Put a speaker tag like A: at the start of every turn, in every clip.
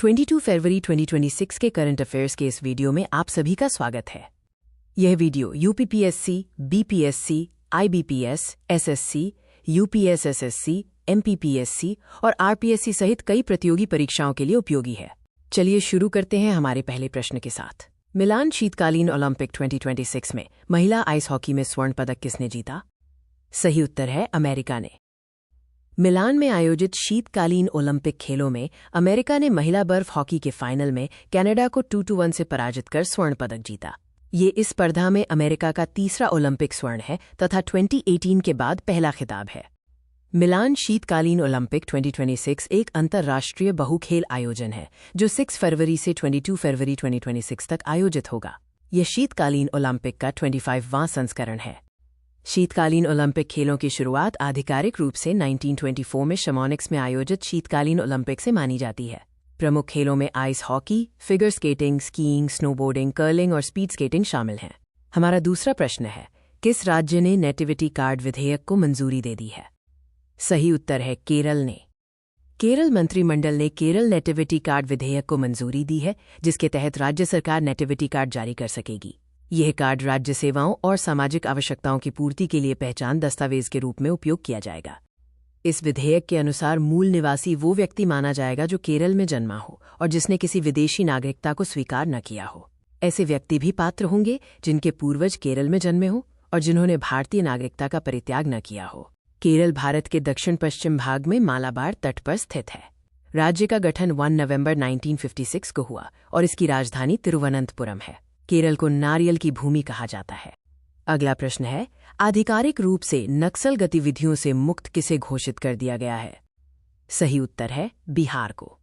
A: 22 फरवरी 2026 के current affairs के इस वीडियो में आप सभी का स्वागत है। यह video UPPSC, BPSC, IBPS, SSC, UPSSSC, MPPSC और आरपीएससी सहित कई प्रतियोगी परीक्षाओं के लिए उपयोगी है। चलिए शुरू करते हैं हमारे पहले प्रश्न के साथ। मिलान शीतकालीन ओलंपिक 2026 में महिला आइस हॉकी में स्वर्ण पदक किसने जीता? सही उत्तर है अमेरिका ने। मिलान में आयोजित शीतकालीन ओलंपिक खेलों में अमेरिका ने महिला बर्फ हॉकी के फाइनल में कनाडा को 2-1 से पराजित कर स्वर्ण पदक जीता। ये इस स्पर्धा में अमेरिका का तीसरा ओलंपिक स्वर्ण है तथा 2018 के बाद पहला खिताब है। मिलान शीतकालीन ओलंपिक 2026 एक अंतर्राष्ट्रीय बहुखेल आयोजन है जो 6 फरवरी से 22 फरवरी 2026 तक आयोजित होगा। यह शीतकालीन ओलंपिक का 25वां संस्करण है। शीतकालीन ओलंपिक खेलों की शुरुआत आधिकारिक रूप से 1924 में शमोनिक्स में आयोजित शीतकालीन ओलंपिक से मानी जाती है। प्रमुख खेलों में ice hockey, figure skating, skiing, snowboarding, curling और स्पीड स्केटिंग शामिल हैं। हमारा दूसरा प्रश्न है, किस राज्य ने नेटिविटी कार्ड विधेयक को मंजूरी दे दी है? सही उत्तर है केरल ने। केरल मंत्रिमंडल ने केरल नेटिविटी कार्ड विधेयक को मंजूरी दी है, जिसके तहत राज्य सरकार नेटिविटी कार्ड जारी कर सकेगी। यह कार्ड राज्य सेवाओं और सामाजिक आवश्यकताओं की पूर्ति के लिए पहचान दस्तावेज के रूप में उपयोग किया जाएगा। इस विधेयक के अनुसार मूल निवासी वो व्यक्ति माना जाएगा जो केरल में जन्मा हो और जिसने किसी विदेशी नागरिकता को स्वीकार न किया हो। ऐसे व्यक्ति भी पात्र होंगे जिनके पूर्वज केरल में जन्मे हों और जिन्होंने भारतीय नागरिकता का परित्याग न किया हो। केरल भारत के दक्षिण पश्चिम भाग में मालाबार तट पर स्थित है। राज्य का गठन 1 नवंबर 1956 को हुआ और इसकी राजधानी तिरुवनंतपुरम है। केरल को नारियल की भूमि कहा जाता है। अगला प्रश्न है, आधिकारिक रूप से नक्सल गतिविधियों से मुक्त किसे घोषित कर दिया गया है? सही उत्तर है बिहार को।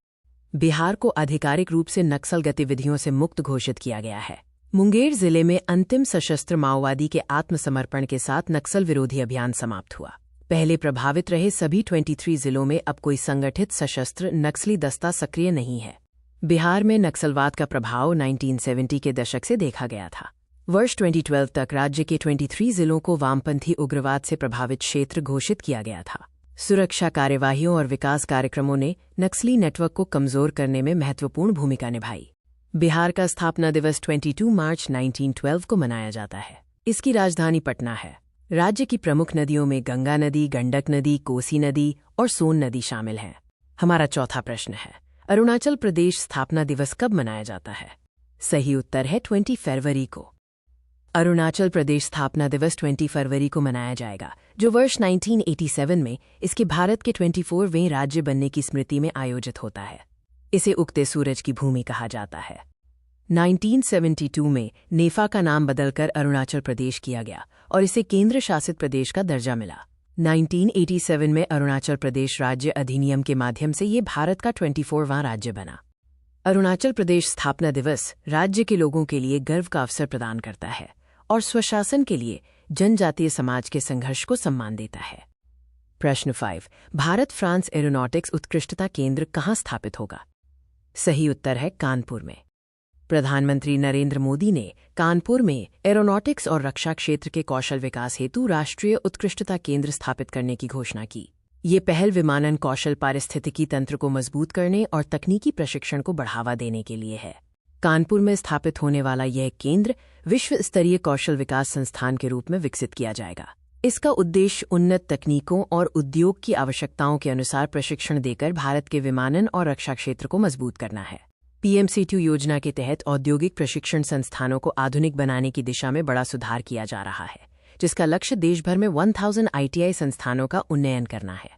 A: बिहार को आधिकारिक रूप से नक्सल गतिविधियों से मुक्त घोषित किया गया है। मुंगेर जिले में अंतिम सशस्त्र माओवादी के आत्मसमर्पण के साथ नक्सल विरोधी अभियान समाप्त हुआ। पहले प्रभावित रहे सभी 23 जिलों में अब कोई संगठित सशस्त्र नक्सली दस्ता सक्रिय नहीं है। बिहार में नक्सलवाद का प्रभाव 1970 के दशक से देखा गया था। वर्ष 2012 तक राज्य के 23 जिलों को वामपंथी उग्रवाद से प्रभावित क्षेत्र घोषित किया गया था। सुरक्षा कार्यवाहियों और विकास कार्यक्रमों ने नक्सली नेटवर्क को कमजोर करने में महत्वपूर्ण भूमिका निभाई। बिहार का स्थापना दिवस 22 मार्च 1912 को मनाया जाता है। इसकी राजधानी पटना है। राज्य की प्रमुख नदियों में गंगा नदी, गंडक नदी, कोसी नदी और सोन नदी शामिल हैं। हमारा चौथा प्रश्न है, अरुणाचल प्रदेश स्थापना दिवस कब मनाया जाता है? सही उत्तर है 20 फरवरी को। अरुणाचल प्रदेश स्थापना दिवस 20 फरवरी को मनाया जाएगा, जो वर्ष 1987 में इसके भारत के 24वें राज्य बनने की स्मृति में आयोजित होता है। इसे उगते सूरज की भूमि कहा जाता है। 1972 में नेफा का नाम बदलकर अरुणाचल प्रदेश किया गया और इसे केंद्र शासित प्रदेश का दर्जा मिला। 1987 में अरुणाचल प्रदेश राज्य अधिनियम के माध्यम से ये भारत का 24वां राज्य बना। अरुणाचल प्रदेश स्थापना दिवस राज्य के लोगों के लिए गर्व का अवसर प्रदान करता है और स्वशासन के लिए जनजातीय समाज के संघर्ष को सम्मान देता है। प्रश्न 5, भारत फ्रांस एरोनॉटिक्स उत्कृष्टता केंद्र कहाँ स्थापित होगा? सही उत्तर है कानपुर में। प्रधानमंत्री नरेंद्र मोदी ने कानपुर में एरोनॉटिक्स और रक्षा क्षेत्र के कौशल विकास हेतु राष्ट्रीय उत्कृष्टता केंद्र स्थापित करने की घोषणा की। ये पहल विमानन कौशल पारिस्थितिकी तंत्र को मजबूत करने और तकनीकी प्रशिक्षण को बढ़ावा देने के लिए है। कानपुर में स्थापित होने वाला यह केंद्र विश्व स्तरीय कौशल विकास संस्थान के रूप में विकसित किया जाएगा। इसका उद्देश्य उन्नत तकनीकों और उद्योग की आवश्यकताओं के अनुसार प्रशिक्षण देकर भारत के विमानन और रक्षा क्षेत्र को मजबूत करना है। पीएमसी2 योजना के तहत औद्योगिक प्रशिक्षण संस्थानों को आधुनिक बनाने की दिशा में बड़ा सुधार किया जा रहा है, जिसका लक्ष्य देश भर में 1000 आईटीआई संस्थानों का उन्नयन करना है।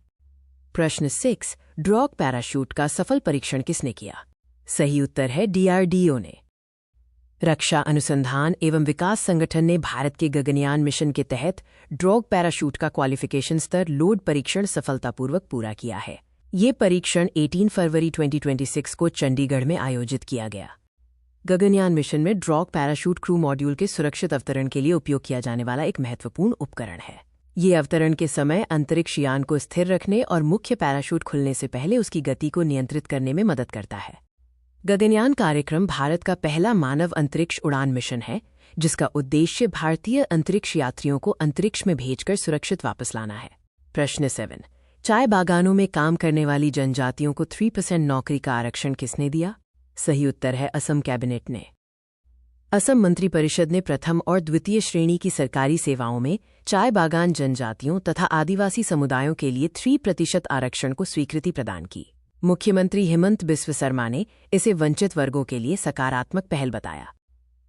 A: प्रश्न 6, ड्रॉग पैराशूट का सफल परीक्षण किसने किया? सही उत्तर है डीआरडीओ ने। रक्षा अनुसंधान एवं विकास संगठन ने भारत के गगनयान मिशन के तहत ड्रॉग पैराशूट का क्वालिफिकेशन स्तर लोड परीक्षण सफलतापूर्वक पूरा किया है। ये परीक्षण 18 फरवरी 2026 को चंडीगढ़ में आयोजित किया गया। गगनयान मिशन में ड्रॉग पैराशूट क्रू मॉड्यूल के सुरक्षित अवतरण के लिए उपयोग किया जाने वाला एक महत्वपूर्ण उपकरण है। ये अवतरण के समय अंतरिक्ष यान को स्थिर रखने और मुख्य पैराशूट खुलने से पहले उसकी गति को नियंत्रित करने में मदद करता है। गगनयान कार्यक्रम भारत का पहला मानव अंतरिक्ष उड़ान मिशन है, जिसका उद्देश्य भारतीय अंतरिक्ष यात्रियों को अंतरिक्ष में भेजकर सुरक्षित वापस लाना है। प्रश्न 7, चाय बागानों में काम करने वाली जनजातियों को 3% नौकरी का आरक्षण किसने दिया? सही उत्तर है असम कैबिनेट ने। असम मंत्रिपरिषद ने प्रथम और द्वितीय श्रेणी की सरकारी सेवाओं में चाय बागान जनजातियों तथा आदिवासी समुदायों के लिए 3% आरक्षण को स्वीकृति प्रदान की। मुख्यमंत्री हेमंत बिस्व शर्मा ने इसे वंचित वर्गों के लिए सकारात्मक पहल बताया।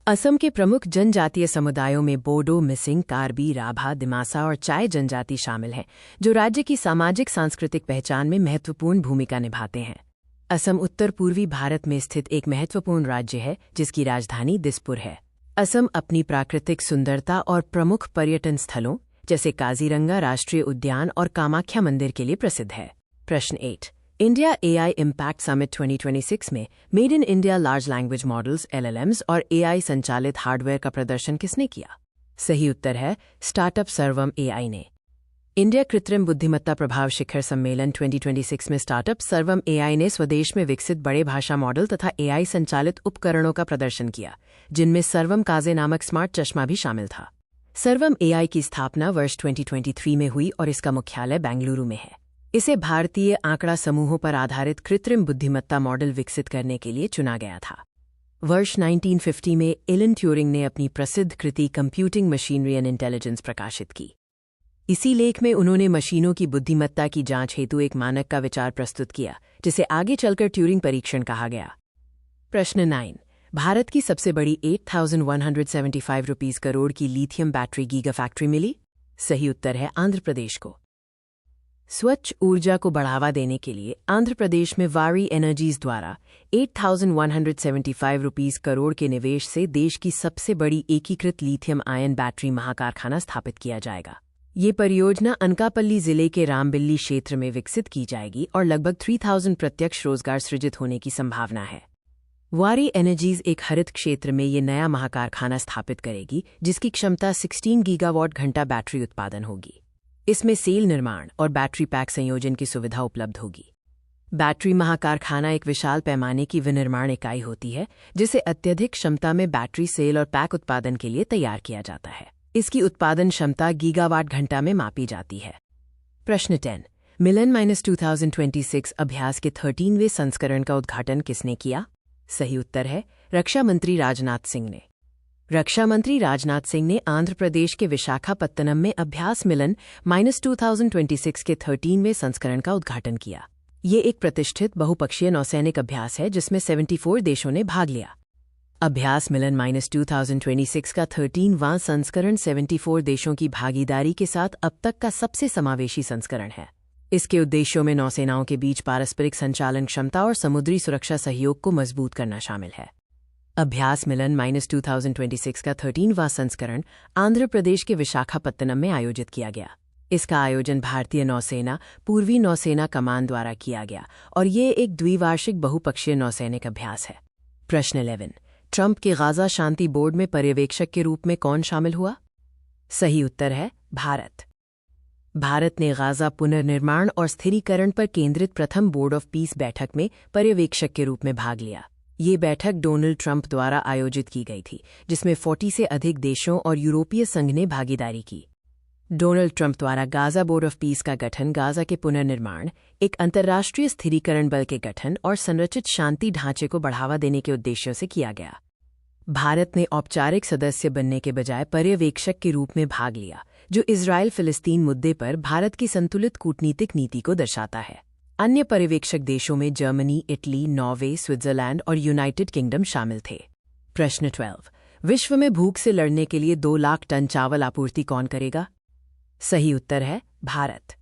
A: असम के प्रमुख जनजातीय समुदायों में बोडो, मिसिंग, कार्बी, राभा, दिमासा और चाय जनजाति शामिल हैं, जो राज्य की सामाजिक सांस्कृतिक पहचान में महत्वपूर्ण भूमिका निभाते हैं। असम उत्तर पूर्वी भारत में स्थित एक महत्वपूर्ण राज्य है, जिसकी राजधानी दिसपुर है। असम अपनी प्राकृतिक सुंदरता और प्रमुख पर्यटन स्थलों जैसे काजीरंगा राष्ट्रीय उद्यान और कामाख्या मंदिर के लिए प्रसिद्ध है। प्रश्न 8। इंडिया AI इम्पैक्ट समिट 2026 में made in India large language models LLMs और AI संचालित हार्डवेयर का प्रदर्शन किसने किया? सही उत्तर है स्टार्टअप सर्वम AI ने। इंडिया कृत्रिम बुद्धिमत्ता प्रभाव शिखर सम्मेलन 2026 में स्टार्टअप सर्वम AI ने स्वदेश में विकसित बड़े भाषा मॉडल तथा AI संचालित उपकरणों का प्रदर्शन किया, जिनमें सर्वम काजे नामक स्मार्ट चश्मा भी शामिल था। सर्वम AI की स्थापना वर्ष 2023 में हुई और इसका मुख्यालय बेंगलुरु में है। इसे भारतीय आंकड़ा समूहों पर आधारित कृत्रिम बुद्धिमत्ता मॉडल विकसित करने के लिए चुना गया था। वर्ष 1950 में एलन ट्यूरिंग ने अपनी प्रसिद्ध कृति कंप्यूटिंग मशीनरी एंड इंटेलिजेंस प्रकाशित की। इसी लेख में उन्होंने मशीनों की बुद्धिमत्ता की जांच हेतु एक मानक का विचार प्रस्तुत किया, जिसे आगे चलकर ट्यूरिंग परीक्षण कहा गया। प्रश्न 9। भारत की सबसे बड़ी 8,175 रुपीस करोड़ की लिथियम बैटरी गीगा फैक्ट्री मिली? सही उत्तर है आंध्र प्रदेश को। स्वच्छ ऊर्जा को बढ़ावा देने के लिए आंध्र प्रदेश में वारी एनर्जीज द्वारा 8,175 रुपीस करोड़ के निवेश से देश की सबसे बड़ी एकीकृत लिथियम आयन बैटरी महाकारखाना स्थापित किया जाएगा। ये परियोजना अनकापल्ली जिले के रामबिल्ली क्षेत्र में विकसित की जाएगी और लगभग 3,000 प्रत्यक्ष रोजगार सृजित होने की संभावना है। वारी एनर्जीज एक हरित क्षेत्र में ये नया महाकारखाना स्थापित करेगी, जिसकी क्षमता 16 गीगावाट घंटा बैटरी उत्पादन होगी। इसमें सेल निर्माण और बैटरी पैक संयोजन की सुविधा उपलब्ध होगी। बैटरी महाकारखाना एक विशाल पैमाने की विनिर्माण इकाई होती है, जिसे अत्यधिक क्षमता में बैटरी सेल और पैक उत्पादन के लिए तैयार किया जाता है। इसकी उत्पादन क्षमता गीगावाट घंटा में मापी जाती है। प्रश्न 10। मिलन-2026 अभ्यास के 13वें संस्करण का उद्घाटन किसने किया? सही उत्तर है रक्षा मंत्री राजनाथ सिंह ने। रक्षा मंत्री राजनाथ सिंह ने आंध्र प्रदेश के विशाखापत्तनम में अभ्यास मिलन-2026 के 13वें संस्करण का उद्घाटन किया। ये एक प्रतिष्ठित बहुपक्षीय नौसैनिक अभ्यास है, जिसमें 74 देशों ने भाग लिया। अभ्यास मिलन-2026 का 13वां संस्करण 74 देशों की भागीदारी के साथ अब तक का सबसे समावेशी संस्करण है। इसके उद्देश्यों में नौसेनाओं के बीच पारस्परिक संचालन क्षमता और समुद्री सुरक्षा सहयोग को मजबूत करना शामिल है। अभ्यास मिलन-2026 का 13वां संस्करण आंध्र प्रदेश के विशाखापत्तनम में आयोजित किया गया। इसका आयोजन भारतीय नौसेना पूर्वी नौसेना कमान द्वारा किया गया और ये एक द्विवार्षिक बहुपक्षीय नौसैनिक अभ्यास है। प्रश्न 11। ट्रंप के गाजा शांति बोर्ड में पर्यवेक्षक के रूप में कौन शामिल हुआ? सही उत्तर है भारत। भारत ने गाजा पुनर्निर्माण और स्थिरीकरण पर केंद्रित प्रथम बोर्ड ऑफ पीस बैठक में पर्यवेक्षक के रूप में भाग लिया। ये बैठक डोनाल्ड ट्रंप द्वारा आयोजित की गई थी, जिसमें 40 से अधिक देशों और यूरोपीय संघ ने भागीदारी की। डोनाल्ड ट्रंप द्वारा गाजा बोर्ड ऑफ पीस का गठन गाजा के पुनर्निर्माण, एक अंतर्राष्ट्रीय स्थिरीकरण बल के गठन और संरचित शांति ढांचे को बढ़ावा देने के उद्देश्यों से किया गया। भारत ने औपचारिक सदस्य बनने के बजाय पर्यवेक्षक के रूप में भाग लिया, जो इजराइल फिलिस्तीन मुद्दे पर भारत की संतुलित कूटनीतिक नीति को दर्शाता है। अन्य पर्यवेक्षक देशों में जर्मनी, इटली, नॉर्वे, स्विट्जरलैंड और यूनाइटेड किंगडम शामिल थे। प्रश्न 12। विश्व में भूख से लड़ने के लिए 2 लाख टन चावल आपूर्ति कौन करेगा? सही उत्तर है भारत।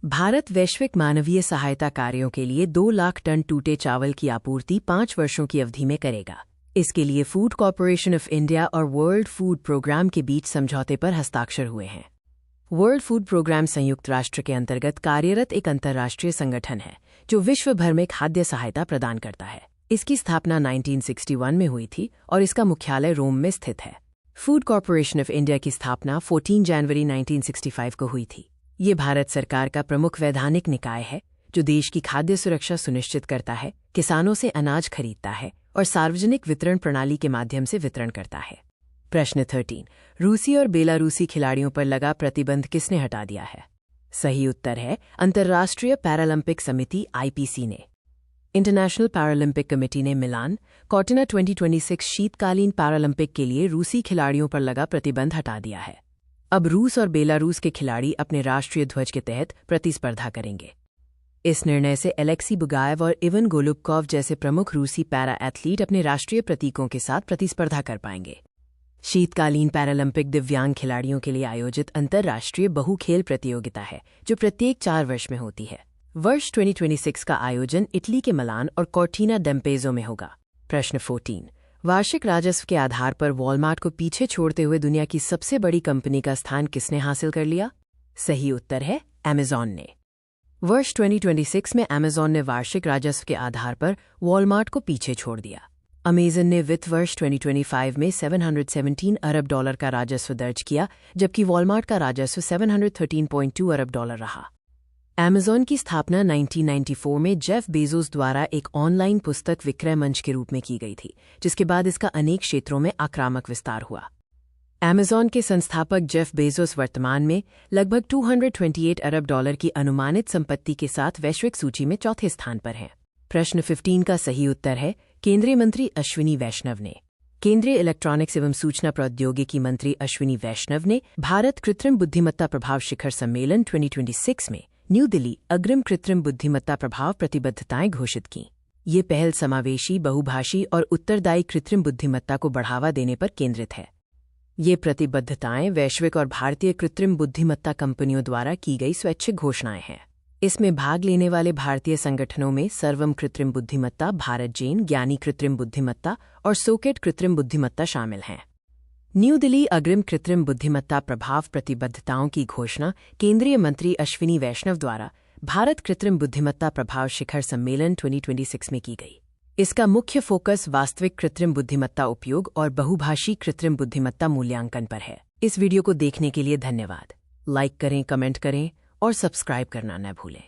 A: भारत वैश्विक मानवीय सहायता कार्यों के लिए 2 लाख टन टूटे चावल की आपूर्ति 5 वर्षों की अवधि में करेगा। इसके लिए फूड कॉरपोरेशन ऑफ इंडिया और वर्ल्ड फूड प्रोग्राम के बीच समझौते पर हस्ताक्षर हुए हैं। वर्ल्ड फूड प्रोग्राम संयुक्त राष्ट्र के अंतर्गत कार्यरत एक अंतर्राष्ट्रीय संगठन है, जो विश्व भर में खाद्य सहायता प्रदान करता है। इसकी स्थापना 1961 में हुई थी और इसका मुख्यालय रोम में स्थित है। फूड कॉरपोरेशन ऑफ इंडिया की स्थापना 14 जनवरी 1965 को हुई थी। ये भारत सरकार का प्रमुख वैधानिक निकाय है, जो देश की खाद्य सुरक्षा सुनिश्चित करता है, किसानों से अनाज खरीदता है और सार्वजनिक वितरण प्रणाली के माध्यम से वितरण करता है। प्रश्न 13। रूसी और बेलारूसी खिलाड़ियों पर लगा प्रतिबंध किसने हटा दिया है? सही उत्तर है अंतर्राष्ट्रीय पैरालंपिक समिति आईपीसी ने। इंटरनेशनल पैरालंपिक कमेटी ने मिलान कॉर्टिना 2026 शीतकालीन पैरालंपिक के लिए रूसी खिलाड़ियों पर लगा प्रतिबंध हटा दिया है। अब रूस और बेलारूस के खिलाड़ी अपने राष्ट्रीय ध्वज के तहत प्रतिस्पर्धा करेंगे। इस निर्णय से एलेक्सी बुगाएव और इवन गोलुबकॉव जैसे प्रमुख रूसी पैरा एथलीट अपने राष्ट्रीय प्रतीकों के साथ प्रतिस्पर्धा कर पाएंगे। शीतकालीन पैरालंपिक दिव्यांग खिलाड़ियों के लिए आयोजित अंतर्राष्ट्रीय बहु खेल प्रतियोगिता है जो प्रत्येक 4 वर्ष में होती है। वर्ष 2026 का आयोजन इटली के मिलान और कॉर्टिना डैम्पेज़ो में होगा। प्रश्न 14। वार्षिक राजस्व के आधार पर वॉलमार्ट को पीछे छोड़ते हुए दुनिया की सबसे बड़ी कंपनी का स्थान किसने हासिल कर लिया? सही उत्तर है अमेज़न ने। वर्ष 2026 में अमेज़न ने वार्षिक राजस्व के आधार पर वॉलमार्ट को पीछे छोड़ दिया। अमेज़न ने वित्त वर्ष 2025 में $717 अरब का राजस्व दर्ज किया, जबकि वॉलमार्ट का राजस्व $713.2 अरब रहा। अमेज़न की स्थापना 1994 में जेफ बेजोस द्वारा एक ऑनलाइन पुस्तक विक्रय मंच के रूप में की गई थी, जिसके बाद इसका अनेक क्षेत्रों में आक्रामक विस्तार हुआ। अमेज़न के संस्थापक जेफ बेजोस वर्तमान में लगभग $228 अरब की अनुमानित संपत्ति के साथ वैश्विक सूची में चौथे स्थान पर हैं। प्रश्न 15 का सही उत्तर है केंद्रीय मंत्री अश्विनी वैष्णव ने। केंद्रीय इलेक्ट्रॉनिक्स एवं सूचना प्रौद्योगिकी मंत्री अश्विनी वैष्णव ने भारत कृत्रिम बुद्धिमत्ता प्रभाव शिखर सम्मेलन 2026 में न्यू दिल्ली अग्रिम कृत्रिम बुद्धिमत्ता प्रभाव प्रतिबद्धताएं घोषित की। ये पहल समावेशी, बहुभाषी और उत्तरदायी कृत्रिम बुद्धिमत्ता को बढ़ावा देने पर केंद्रित है। ये प्रतिबद्धताएं वैश्विक और भारतीय कृत्रिम बुद्धिमत्ता कंपनियों द्वारा की गई स्वैच्छिक घोषणाएं हैं। इसमें भाग लेने वाले भारतीय संगठनों में सर्वम कृत्रिम बुद्धिमत्ता, भारत जेन, ज्ञानी कृत्रिम बुद्धिमत्ता और सोकेट कृत्रिम बुद्धिमत्ता शामिल हैं। न्यू दिल्ली अग्रिम कृत्रिम बुद्धिमत्ता प्रभाव प्रतिबद्धताओं की घोषणा केंद्रीय मंत्री अश्विनी वैष्णव द्वारा भारत कृत्रिम बुद्धिमत्ता प्रभाव शिखर सम्मेलन 2026 में की गई। इसका मुख्य फोकस वास्तविक कृत्रिम बुद्धिमत्ता उपयोग और बहुभाषी कृत्रिम बुद्धिमत्ता मूल्यांकन पर है। इस वीडियो को देखने के लिए धन्यवाद। लाइक करें, कमेंट करें और सब्सक्राइब करना न भूलें।